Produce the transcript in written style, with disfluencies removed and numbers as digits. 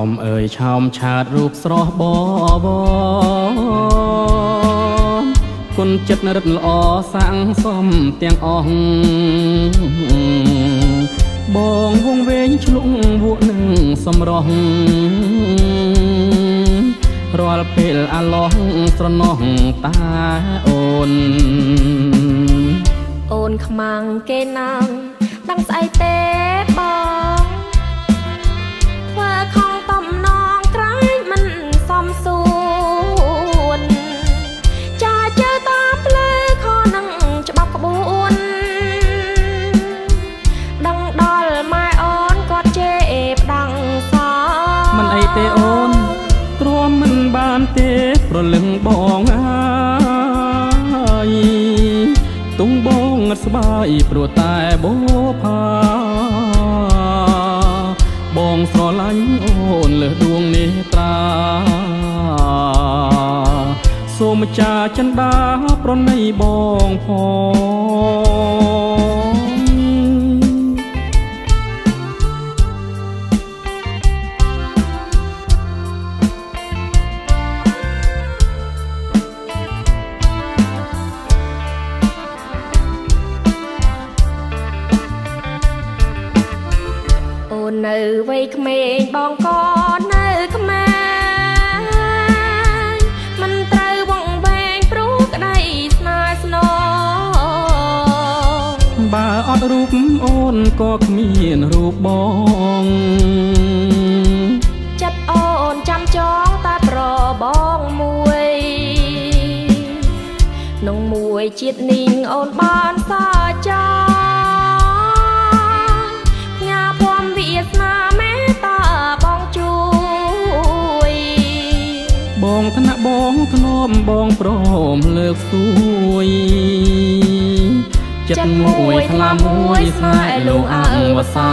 มเอ่ยชอมชาติรูปស្រស់បបគុណចិត្តរិទ្ធល្អសាំងសំទាំងអស់បងវងវែងឆ្លុងវក់នឹងសំរស់រាល់ពេលអាឡោះស្រណោះតាអូនអូនខ្មាំងគេណាំដឹងស្អីទេបងធ្វើខំតំណងក្រែងមិនសមសួនចាជើតាមផ្លូវខនឹងច្បាប់ក្បួនដឹងដល់ម៉ែអូនគាត់ជេរផ្ដាំងសោមិនអីទេអូនទ្រាំមិនបានទេប្រលឹងបងអើយទុំបងអត់ស្បាយព្រោះតែបោផាបងស្រឡាញ់អូនលើសដួងនេត្រាសូមម្ចាស់ចិន្តាប្រណីបងផងអូននៅវ័យក្មេងបងក៏នៅក្មេងមិនត្រូវវង្វេងព្រោះក្តីស្នេហ៍ស្នងបើអត់រូបអូនក៏គ្មានរូបបងចិត្តអូនចាំចងតែប្របងមួយក្នុងមួយជាតិនីងអូនបានសចាបងថ្នាក់បងធ្នមបងព្រមលើកសួយចិត្តមួយថ្លាមួយស្នេហ៍លោកអង្វសា